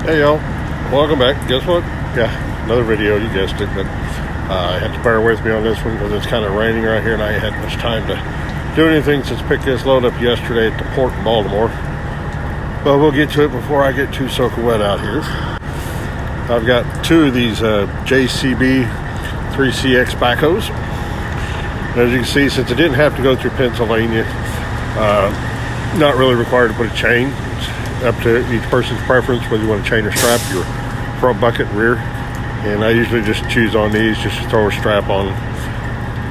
Hey y'all, welcome back. Guess what? Yeah, another video, you guessed it, but I had to bear with me on this one because it's kind of raining right here and I ain't had much time to do anything since picked this load up yesterday at the port in Baltimore. But we'll get to it before I get too soaking wet out here. I've got two of these JCB 3CX backhoes. As you can see, since it didn't have to go through Pennsylvania, not really required to put a chain. Up to each person's preference whether you want to chain or strap your front bucket and rear, and I usually just choose on these just to throw a strap on,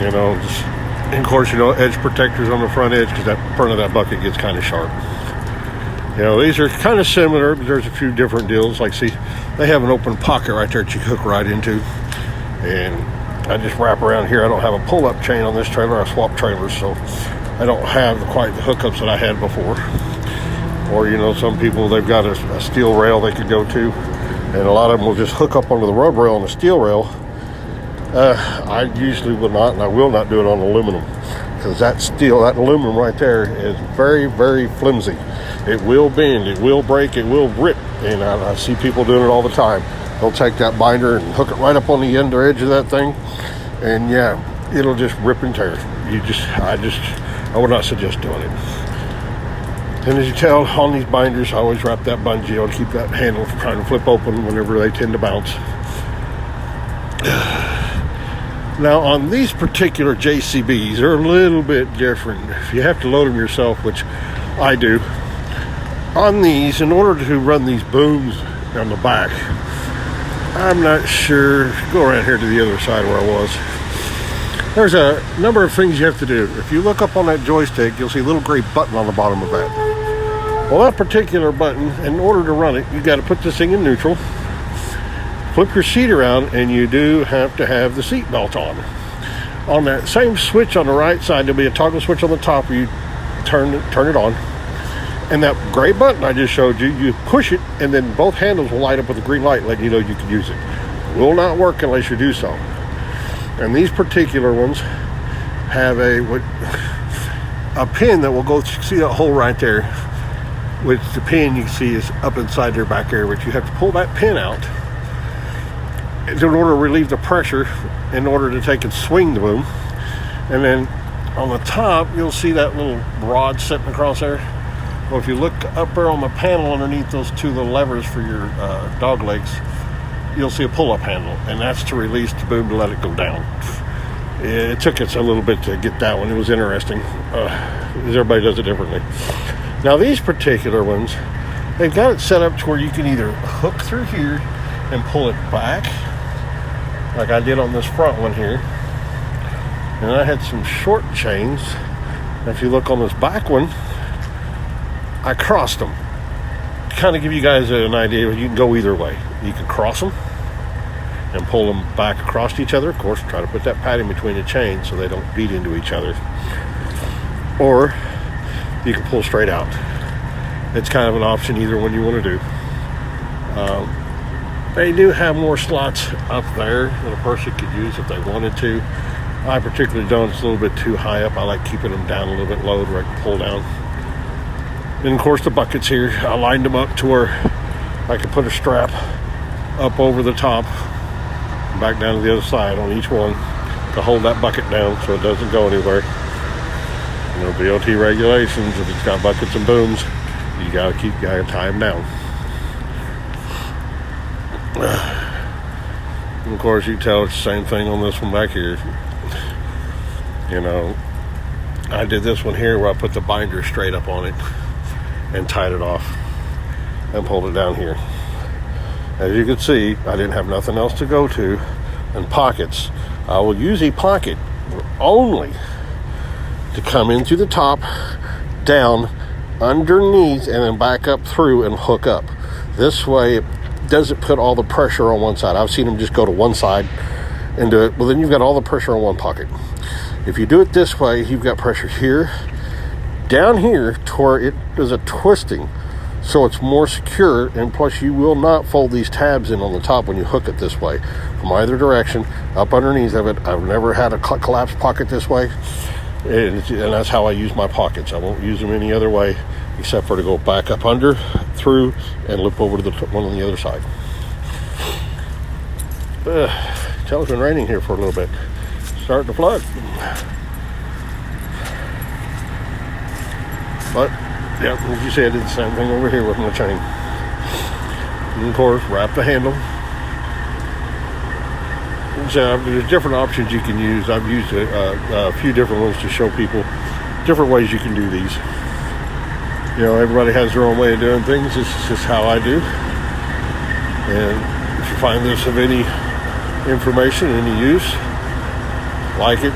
and of course edge protectors on the front edge because that front of that bucket gets kind of sharp. These are kind of similar, but there's a few different deals. Like, see, they have an open pocket right there that you hook right into, and I just wrap around here. I don't have a pull-up chain on this trailer. I swap trailers, so I don't have quite the hookups that I had before. Or, some people, they've got a steel rail they could go to, and a lot of them will just hook up onto the road rail on the steel rail. I usually will not, and I will not do it on aluminum, because that aluminum right there is very, very flimsy. It will bend, it will break, it will rip, and I see people doing it all the time. They'll take that binder and hook it right up on the end or edge of that thing, and yeah, it'll just rip and tear. I would not suggest doing it. And as you tell, on these binders, I always wrap that bungee on to keep that handle from trying to flip open whenever they tend to bounce. Now, on these particular JCBs, they're a little bit different. If you have to load them yourself, which I do, on these, in order to run these booms on the back, I'm not sure. Go around here to the other side where I was. There's a number of things you have to do. If you look up on that joystick, you'll see a little gray button on the bottom of that. Well, that particular button, in order to run it, you got to put this thing in neutral, flip your seat around, and you do have to have the seat belt on. On that same switch on the right side, there'll be a toggle switch on the top where you turn it on. And that gray button I just showed you, you push it, and then both handles will light up with a green light letting you know you can use it. It will not work unless you do so. And these particular ones have a pin that will go, see that hole right there, which the pin you can see is up inside their back area, but you have to pull that pin out in order to relieve the pressure, in order to take and swing the boom. And then on the top, you'll see that little rod sitting across there. Well, if you look up there on the panel underneath those two little levers for your dog legs, you'll see a pull-up handle, and that's to release the boom to let it go down. It took us a little bit to get that one. It was interesting. Everybody does it differently. Now, these particular ones, they've got it set up to where you can either hook through here and pull it back, like I did on this front one here. And I had some short chains. If you look on this back one, I crossed them. To kind of give you guys an idea, you can go either way. You can cross them and pull them back across each other. Of course, try to put that padding between the chains so they don't beat into each other. Or you can pull straight out. It's kind of an option, either one you want to do. They do have more slots up there that a person could use if they wanted to. I particularly don't. It's a little bit too high up. I like keeping them down a little bit low where I can pull down. And of course the buckets here, I lined them up to where I could put a strap up over the top, back down to the other side on each one to hold that bucket down so it doesn't go anywhere. DOT regulations, if it's got buckets and booms, you gotta tie them down. And of course, you can tell it's the same thing on this one back here. I did this one here where I put the binder straight up on it and tied it off and pulled it down here. As you can see, I didn't have nothing else to go to. And pockets, I will use a pocket only to come in through the top, down, underneath, and then back up through and hook up. This way, it doesn't put all the pressure on one side. I've seen them just go to one side and do it. Well, then you've got all the pressure on one pocket. If you do it this way, you've got pressure here, down here, to where it does a twisting, so it's more secure, and plus you will not fold these tabs in on the top when you hook it this way. From either direction, up underneath of it, I've never had a collapsed pocket this way. And that's how I use my pockets. I won't use them any other way except for to go back up under, through, and lip over to the one on the other side. Tell it's been raining here for a little bit. Starting to flood. But, yeah, as you said, I did the same thing over here with my chain. And of course, wrap the handle. So there's different options you can use. I've used a few different ones to show people different ways you can do these. You know, everybody has their own way of doing things. This is just how I do. And if you find this of any information, any use, like it,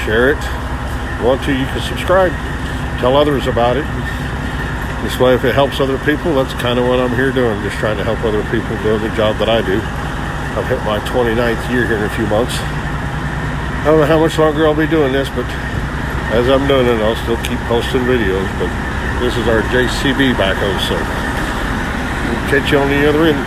share it. If you want to, you can subscribe. Tell others about it. This way, if it helps other people, that's kind of what I'm here doing. Just trying to help other people doing the job that I do. I've hit my 29th year here in a few months. I don't know how much longer I'll be doing this, but as I'm doing it, I'll still keep posting videos. But this is our JCB backhoe, so we'll catch you on the other end.